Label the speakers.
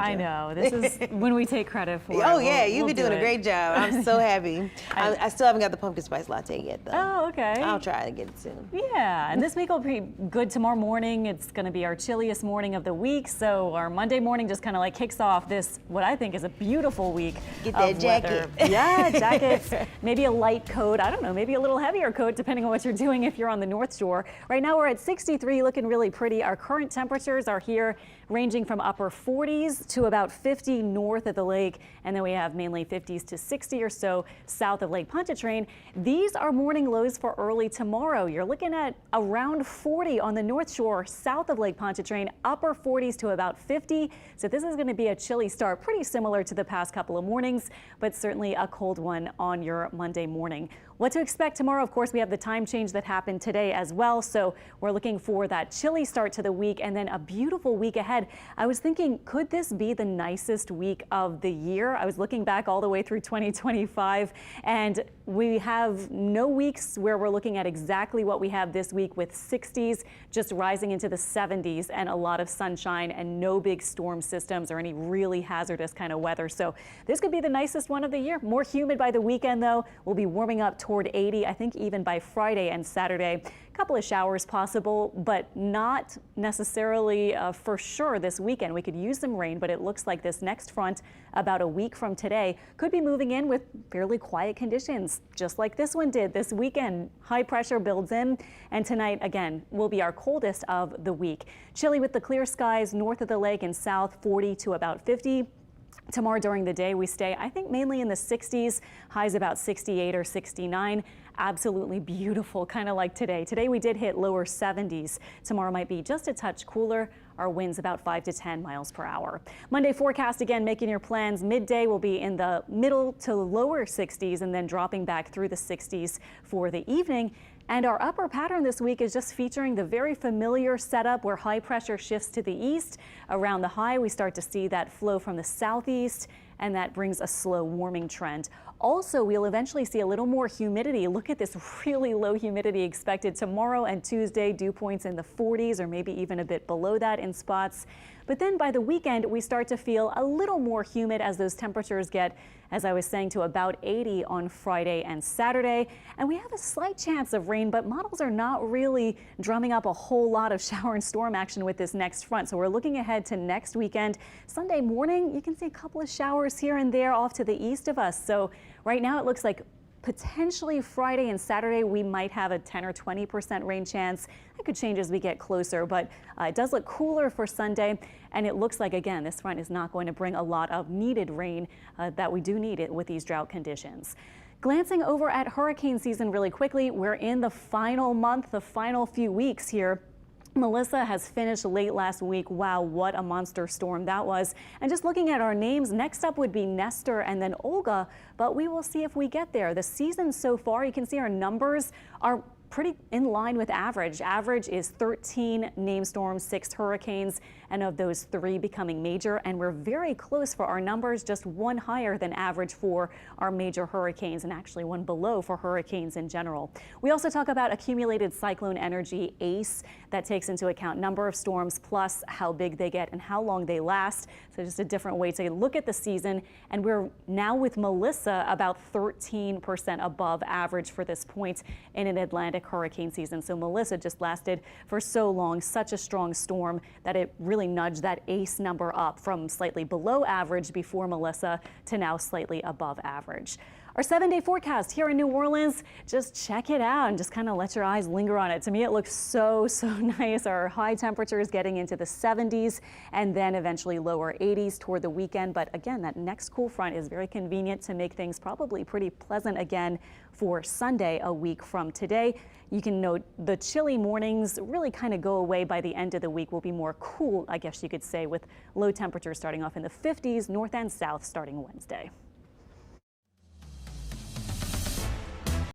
Speaker 1: I know. This is when we take credit for it.
Speaker 2: Oh, yeah, you've been doing a great job. I'm so happy. I still haven't got the pumpkin spice latte yet, though.
Speaker 1: Oh, okay.
Speaker 2: I'll try to get it soon.
Speaker 1: Yeah, and this week will be good tomorrow morning. It's going to be our chilliest morning of the week, so our Monday morning just kind of like kicks off this, what I think is a beautiful week.
Speaker 2: Get that jacket.
Speaker 1: Yeah, jackets, maybe a light coat. I don't know, maybe a little heavier coat, depending on what you're doing if you're on the North Shore. Right now we're at 63, looking really pretty. Our current temperatures are here ranging from upper 40s to about 50 north of the lake, and then we have mainly 50s to 60 or so south of Lake Pontchartrain. These are morning lows for early tomorrow. You're looking at around 40 on the North Shore south of Lake Pontchartrain, upper 40s to about 50. So this is going to be a chilly start, pretty similar to the past couple of mornings, but certainly a cold one on your Monday morning. What to expect tomorrow? Of course, we have the time change that happened today as well. So we're looking for that chilly start to the week and then a beautiful week ahead. I was thinking, could this be the nicest week of the year? I was looking back all the way through 2025, and we have no weeks where we're looking at exactly what we have this week, with 60s just rising into the 70s and a lot of sunshine and no big storm systems or any really hazardous kind of weather. So this could be the nicest one of the year. More humid by the weekend, though. We'll be warming up toward 80, I think even by Friday and Saturday. A couple of showers possible, but not necessarily for sure this weekend. We could use some rain, but it looks like this next front about a week from today could be moving in with fairly quiet conditions, just like this one did this weekend. High pressure builds in, and tonight again will be our coldest of the week. Chilly with the clear skies north of the lake and south, 40 to about 50. Tomorrow during the day, we stay, I think, mainly in the 60s, highs about 68 or 69. Absolutely beautiful, kind of like today. Today we did hit lower 70s. Tomorrow might be just a touch cooler. Our winds about 5 to 10 miles per hour. Monday forecast, again, making your plans. Midday will be in the middle to lower 60s and then dropping back through the 60s for the evening. And our upper pattern this week is just featuring the very familiar setup where high pressure shifts to the east. Around the high, we start to see that flow from the southeast, and that brings a slow warming trend. Also, we'll eventually see a little more humidity. Look at this really low humidity expected tomorrow and Tuesday, dew points in the 40s or maybe even a bit below that in spots. But then by the weekend, we start to feel a little more humid as those temperatures get, as I was saying, to about 80 on Friday and Saturday. And we have a slight chance of rain, but models are not really drumming up a whole lot of shower and storm action with this next front. So we're looking ahead to next weekend. Sunday morning, you can see a couple of showers here and there off to the east of us. So right now it looks like potentially Friday and Saturday we might have a 10 or 20% rain chance. That could change as we get closer, but it does look cooler for Sunday, and it looks like, again, this front is not going to bring a lot of needed rain that we do need it with these drought conditions. Glancing over at hurricane season really quickly, we're in the final month, the final few weeks here. Melissa has finished late last week. Wow, what a monster storm that was. And just looking at our names, next up would be Nestor and then Olga, but we will see if we get there. The season so far, you can see our numbers are pretty in line with average. Average is 13 named storms, 6 hurricanes, and of those 3 becoming major. And we're very close for our numbers, just 1 higher than average for our major hurricanes, and actually 1 below for hurricanes in general. We also talk about accumulated cyclone energy, ACE, that takes into account number of storms plus how big they get and how long they last. So just a different way to look at the season. And we're now with Melissa about 13% above average for this point in an Atlantic hurricane season. So Melissa just lasted for so long, such a strong storm that it really nudged that ACE number up from slightly below average before Melissa to now slightly above average. Our 7-day forecast here in New Orleans, just check it out and just kind of let your eyes linger on it. To me, it looks so nice. Our high temperatures getting into the 70s and then eventually lower 80s toward the weekend. But again, that next cool front is very convenient to make things probably pretty pleasant again for Sunday, a week from today. You can note the chilly mornings really kind of go away by the end of the week. Will be more cool, I guess you could say, with low temperatures starting off in the 50s, north and south starting Wednesday.